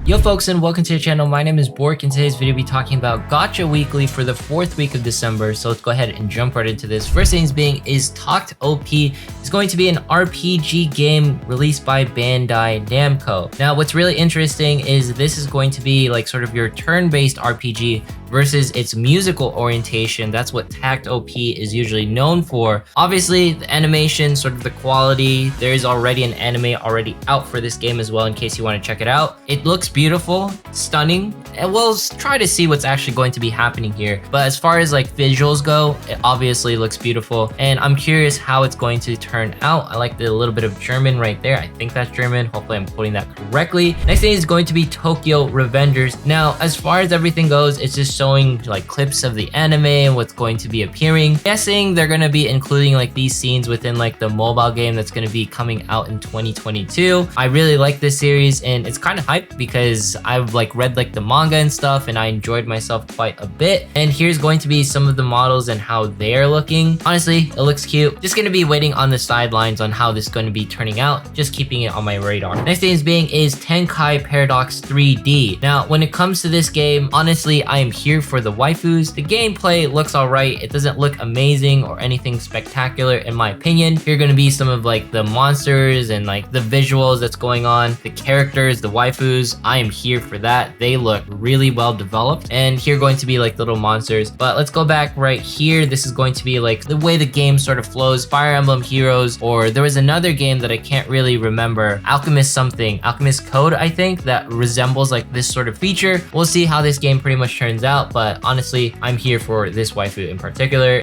Yo folks, and welcome to the channel. My name is Bork, and today's video will be talking about Gacha Weekly for the 4th week of December. So let's go ahead and jump right into this. First things being is Talked OP is going to be an RPG game released by Bandai Namco. Now what's really interesting is this is going to be like sort of your turn-based RPG versus its musical orientation. That's what Talked OP is usually known for. Obviously the animation, sort of the quality, there is already an anime already out for this game as well in case you want to check it out. It looks beautiful, stunning, and we'll try to see what's actually going to be happening here. But as far as like visuals go, it obviously looks beautiful, and I'm curious how it's going to turn out. I like the little bit of German right there. I think that's German. Hopefully I'm quoting that correctly. Next thing is going to be Tokyo Revengers. Now, as far as everything goes, it's just showing like clips of the anime and what's going to be appearing. Guessing they're going to be including like these scenes within like the mobile game that's going to be coming out in 2022. I really like this series, and it's kind of hyped because I've like read like the manga and stuff, and I enjoyed myself quite a bit. And here's going to be some of the models and how they're looking. Honestly, it looks cute. Just gonna be waiting on the sidelines on how this is going to be turning out, just keeping it on my radar. Next thing is Tenkai Paradox 3D. Now when it comes to this game, honestly I am here for the waifus. The gameplay looks alright. It doesn't look amazing or anything spectacular in my opinion. Here are gonna be some of like the monsters and like the visuals that's going on, the characters, the waifus. I am here for that. They look really well developed, and here are going to be like little monsters. But let's go back right here. This is going to be like the way the game sort of flows. Fire Emblem Heroes, or there was another game that I can't really remember, Alchemist Code, I think, that resembles like this sort of feature. We'll see how this game pretty much turns out, but honestly I'm here for this waifu in particular.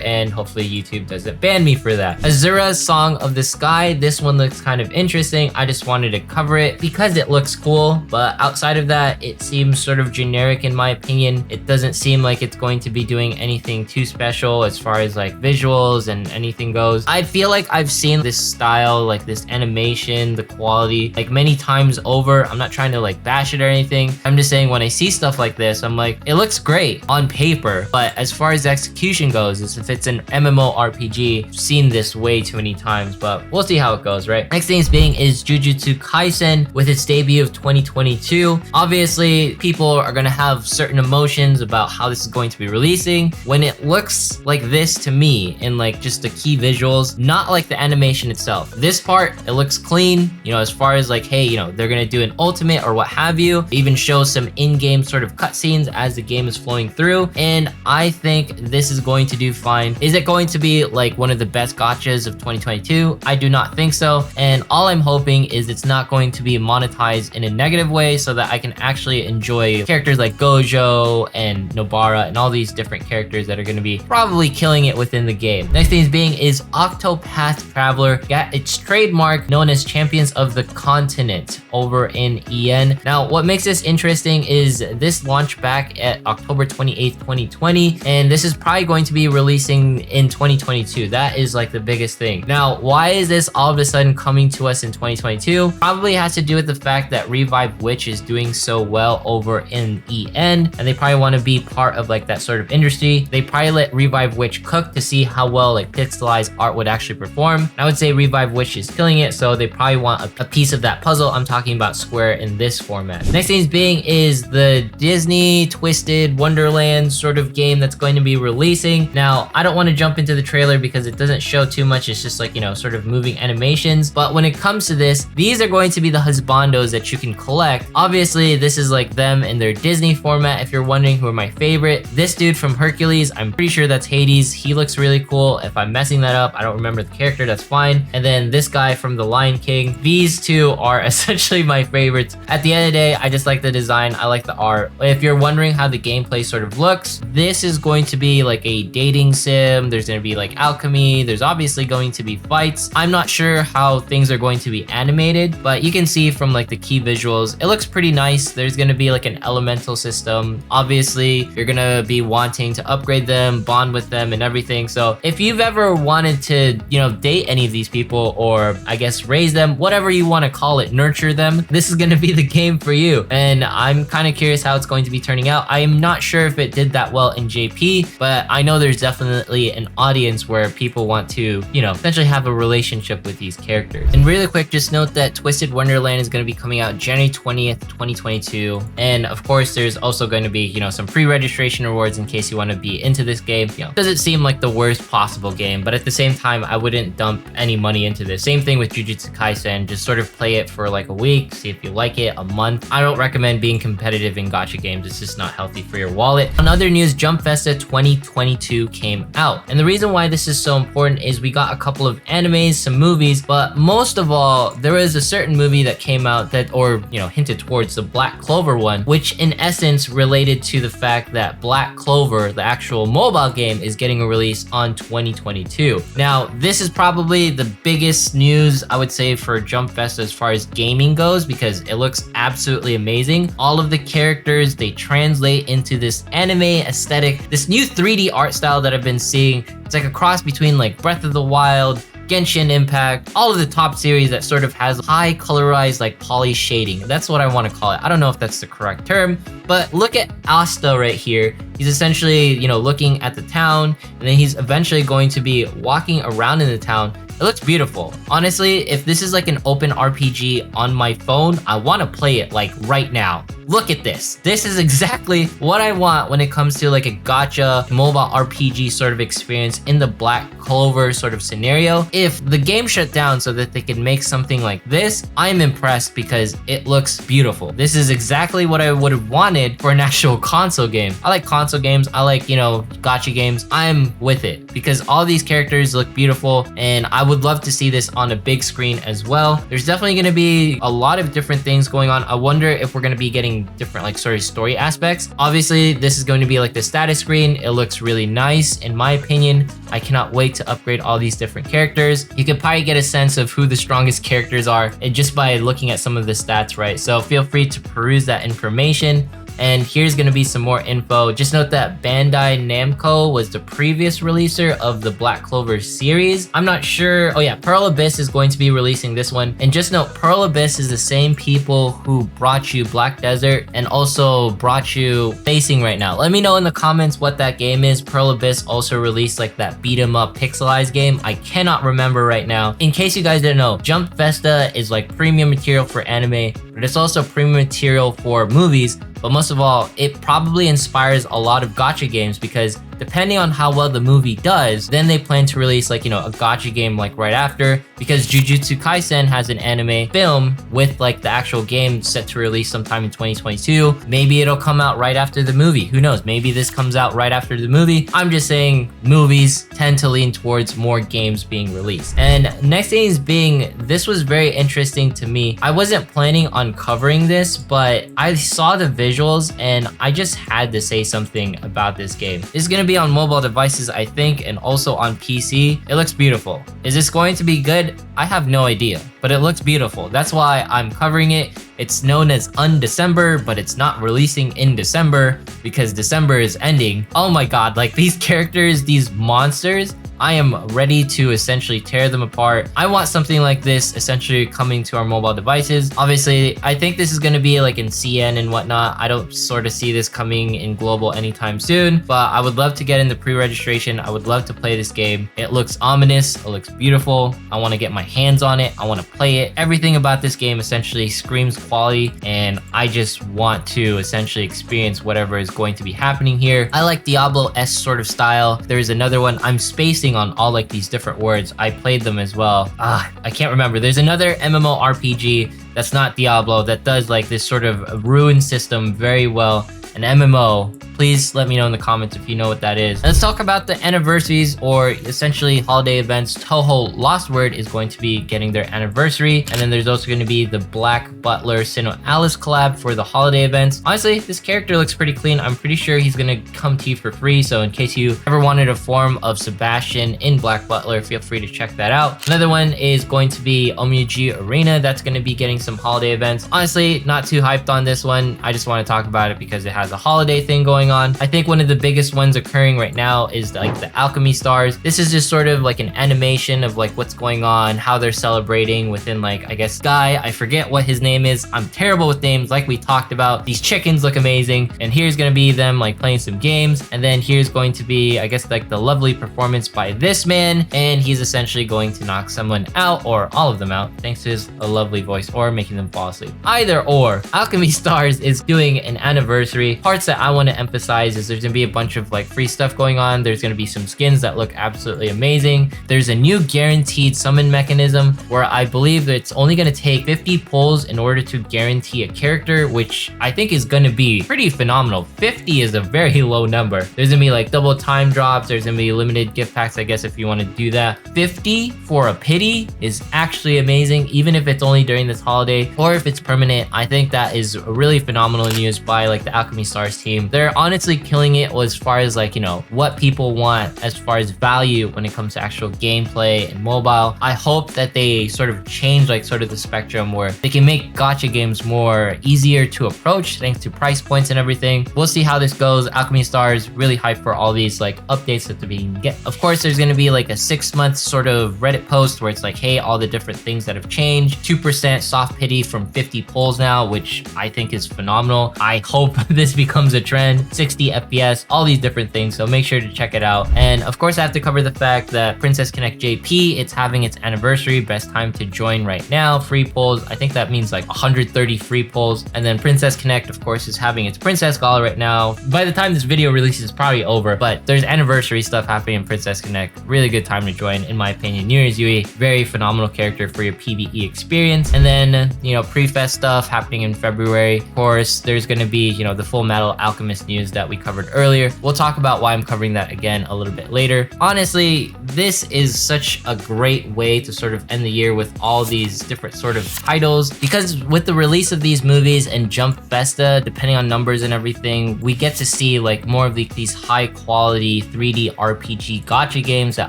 And hopefully YouTube doesn't ban me for that. Azura's Song of the Sky. This one looks kind of interesting. I just wanted to cover it because it looks cool, but outside of that, it seems sort of generic in my opinion. It doesn't seem like it's going to be doing anything too special as far as like visuals and anything goes. I feel like I've seen this style, like this animation, the quality, like many times over. I'm not trying to like bash it or anything. I'm just saying when I see stuff like this, I'm like, it looks great on paper, but as far as execution goes, if it's an MMORPG, I've seen this way too many times, but we'll see how it goes, right? Next thing is Jujutsu Kaisen with its debut of 2022. Obviously, people are gonna have certain emotions about how this is going to be releasing. When it looks like this to me, in like just the key visuals, not like the animation itself. This part, it looks clean, you know, as far as like, hey, you know, they're gonna do an ultimate or what have you. Even show some in-game sort of cutscenes as the game is flowing through, and I think this is going to do fine. Is it going to be like one of the best gachas of 2022? I do not think so, and all I'm hoping is it's not going to be monetized in a negative way so that I can actually enjoy characters like Gojo and Nobara and all these different characters that are going to be probably killing it within the game. Next thing is Octopath Traveler. Got its trademark known as Champions of the Continent over in EN. Now what makes this interesting is this launched back at October 28th, 2020, and this is probably going to be releasing in 2022. That is like the biggest thing. Now, why is this all of a sudden coming to us in 2022? Probably has to do with the fact that Revive Witch is doing so well over in EN, and they probably want to be part of like that sort of industry. They probably let Revive Witch cook to see how well like pixelized art would actually perform. And I would say Revive Witch is killing it, so they probably want a piece of that puzzle. I'm talking about Square in this format. Next thing is the Disney Twisted Wonderland sort of game that's going to be releasing. Now, I don't want to jump into the trailer because it doesn't show too much. It's just like, you know, sort of moving animations. But when it comes to this, these are going to be the husbandos that you can collect. Obviously, this is like them in their Disney format. If you're wondering who are my favorite, this dude from Hercules, I'm pretty sure that's Hades. He looks really cool. If I'm messing that up, I don't remember the character, that's fine. And then this guy from The Lion King. These two are essentially my favorites. At the end of the day, I just like the design. I like the art. If you're wondering how the gameplay sort of looks, this is going to be like a dating sim. There's going to be like alchemy. There's obviously going to be fights. I'm not sure how things are going to be animated, but you can see from like the key visuals, it looks pretty nice. There's going to be like an elemental system. Obviously, you're going to be wanting to upgrade them, bond with them and everything. So if you've ever wanted to, you know, date any of these people, or I guess raise them, whatever you want to call it, nurture them, this is going to be the game for you. And I'm kind of curious how it's going to be turning out. I am not sure if it did that well in JP, but I know there's definitely definitely an audience where people want to, you know, essentially have a relationship with these characters. And really quick, just note that Twisted Wonderland is going to be coming out January 20th, 2022. And of course, there's also going to be, you know, some pre-registration rewards in case you want to be into this game. You know, doesn't seem like the worst possible game, but at the same time, I wouldn't dump any money into this. Same thing with Jujutsu Kaisen. Just sort of play it for like a week, see if you like it, a month. I don't recommend being competitive in gacha games. It's just not healthy for your wallet. On other news, Jump Festa 2022 came out. And the reason why this is so important is we got a couple of animes, some movies, but most of all, there was a certain movie that came out that, or, you know, hinted towards the Black Clover one, which in essence related to the fact that Black Clover, the actual mobile game, is getting a release on 2022. Now, this is probably the biggest news I would say for Jump Festa as far as gaming goes, because it looks absolutely amazing. All of the characters, they translate into this anime aesthetic, this new 3D art style that I've been seeing. It's like a cross between like Breath of the Wild, Genshin Impact, all of the top series that sort of has high colorized like poly shading. That's what I want to call it. I don't know if that's the correct term, but look at Asta right here. He's essentially, you know, looking at the town, and then he's eventually going to be walking around in the town. It looks beautiful. Honestly, if this is like an open RPG on my phone, I want to play it like right now. Look at this. This is exactly what I want when it comes to like a gacha mobile RPG sort of experience in the Black Clover sort of scenario. If the game shut down so that they could make something like this, I'm impressed because it looks beautiful. This is exactly what I would have wanted for an actual console game. I like console games. I like, you know, gacha games. I'm with it because all these characters look beautiful, and I would love to see this on a big screen as well. There's definitely going to be a lot of different things going on. I wonder if we're going to be getting different like sort of story aspects. Obviously, this is going to be like the status screen. It looks really nice in my opinion. I cannot wait to upgrade all these different characters. You could probably get a sense of who the strongest characters are just by looking at some of the stats, right? So feel free to peruse that information. And here's going to be some more info. Just note that Bandai Namco was the previous releaser of the Black Clover series. I'm not sure. Oh yeah, Pearl Abyss is going to be releasing this one. And just note, Pearl Abyss is the same people who brought you Black Desert and also brought you Facing right now. Let me know in the comments what that game is. Pearl Abyss also released like that beat 'em up pixelized game. I cannot remember right now. In case you guys didn't know, Jump Festa is like premium material for anime, but it's also premium material for movies. But most of all, it probably inspires a lot of gacha games because depending on how well the movie does, then they plan to release like, you know, a gacha game like right after, because Jujutsu Kaisen has an anime film with like the actual game set to release sometime in 2022. Maybe it'll come out right after the movie. Who knows? Maybe this comes out right after the movie. I'm just saying movies tend to lean towards more games being released. And next thing is being, this was very interesting to me. I wasn't planning on covering this, but I saw the visuals and I just had to say something about this game. It's gonna be on mobile devices, I think, and also on PC. It looks beautiful. Is this going to be good? I have no idea, but it looks beautiful. That's why I'm covering it. It's known as Undecember, but it's not releasing in December because December is ending. Oh my god, like these characters, these monsters, I am ready to essentially tear them apart. I want something like this essentially coming to our mobile devices. Obviously, I think this is going to be like in CN and whatnot. I don't sort of see this coming in global anytime soon, but I would love to get in the pre-registration. I would love to play this game. It looks ominous. It looks beautiful. I want to get my hands on it. I want to play it. Everything about this game essentially screams quality, and I just want to essentially experience whatever is going to be happening here. I like Diablo-esque sort of style. There's another one. I'm spacing on all like these different words. I played them as well. I can't remember. There's another MMORPG that's not Diablo that does like this sort of rune system very well. An MMO. Please let me know in the comments if you know what that is. Let's talk about the anniversaries, or essentially holiday events. Touhou Lost Word is going to be getting their anniversary, and then there's also going to be the Black Butler Sinnoh Alice collab for the holiday events. Honestly, this character looks pretty clean. I'm pretty sure he's going to come to you for free, so in case you ever wanted a form of Sebastian in Black Butler, feel free to check that out. Another one is going to be Omuji Arena. That's going to be getting some holiday events. Honestly, not too hyped on this one. I just want to talk about it because it has a holiday thing going going on. I think one of the biggest ones occurring right now is like the Alchemy Stars. This is just sort of like an animation of like what's going on, how they're celebrating within like, I guess, Guy. I forget what his name is. I'm terrible with names like we talked about. These chickens look amazing. And here's gonna be them like playing some games. And then here's going to be, I guess, like the lovely performance by this man. And he's essentially going to knock someone out or all of them out thanks to his lovely voice or making them fall asleep. Either or, Alchemy Stars is doing an anniversary. Parts that I want to emphasize is there's gonna be a bunch of like free stuff going on. There's gonna be some skins that look absolutely amazing. There's a new guaranteed summon mechanism where I believe that it's only gonna take 50 pulls in order to guarantee a character, which I think is gonna be pretty phenomenal. 50 is a very low number. There's gonna be like double time drops. There's gonna be limited gift packs, I guess, if you want to do that. 50 for a pity is actually amazing, even if it's only during this holiday or if it's permanent. I think that is really phenomenal news by like the Alchemy Stars team. They're honestly killing it as far as like, you know, what people want as far as value when it comes to actual gameplay and mobile. I hope that they sort of change like sort of the spectrum where they can make gacha games more easier to approach thanks to price points and everything. We'll see how this goes. Alchemy Stars really hyped for all these like updates that they can get. Of course, there's going to be like a 6-month sort of Reddit post where it's like, hey, all the different things that have changed. 2% soft pity from 50 pulls now, which I think is phenomenal. I hope this becomes a trend. 60 FPS, all these different things. So make sure to check it out. And of course, I have to cover the fact that Princess Connect JP, it's having its anniversary. Best time to join right now. Free pulls. I think that means like 130 free pulls. And then Princess Connect, of course, is having its Princess Gala right now. By the time this video releases, it's probably over, but there's anniversary stuff happening in Princess Connect. Really good time to join, in my opinion. Yuri's Yui, very phenomenal character for your PvE experience. And then, you know, pre-fest stuff happening in February. Of course, there's going to be, you know, the Full Metal Alchemist news that we covered earlier. We'll talk about why I'm covering that again a little bit later. Honestly, this is such a great way to sort of end the year with all these different sort of titles, because with the release of these movies and Jump Festa, depending on numbers and everything, we get to see like more of these high quality 3D RPG gacha games that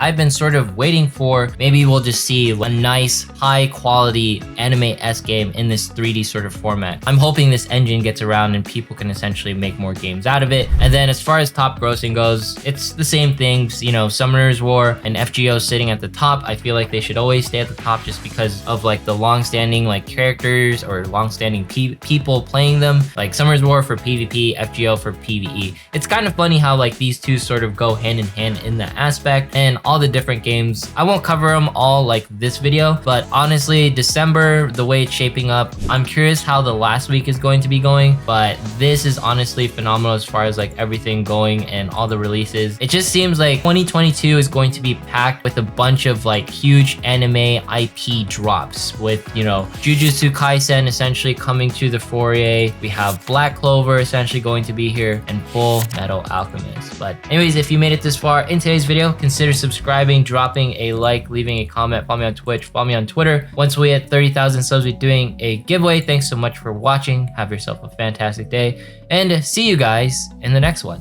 I've been sort of waiting for. Maybe we'll just see a nice high quality anime-esque game in this 3D sort of format. I'm hoping this engine gets around and people can essentially make more games out of it. And then as far as top grossing goes, it's the same things, you know, Summoner's War and FGO sitting at the top. I feel like they should always stay at the top just because of like the long-standing like characters or long-standing people playing them. Like Summoner's War for PvP, FGO for PvE. It's kind of funny how like these two sort of go hand in hand in that aspect, and all the different games. I won't cover them all like this video, but honestly, December, the way it's shaping up, I'm curious how the last week is going to be going, but this is honestly phenomenal as far as like everything going and all the releases. It just seems like 2022 is going to be packed with a bunch of like huge anime IP drops with, you know, Jujutsu Kaisen essentially coming to the foray. We have Black Clover essentially going to be here, and Full Metal Alchemist. But anyways, if you made it this far in today's video, consider subscribing, dropping a like, leaving a comment, follow me on Twitch, follow me on Twitter. Once we hit 30,000 subs, we're doing a giveaway. Thanks so much for watching. Have yourself a fantastic day, and see you guys in the next one.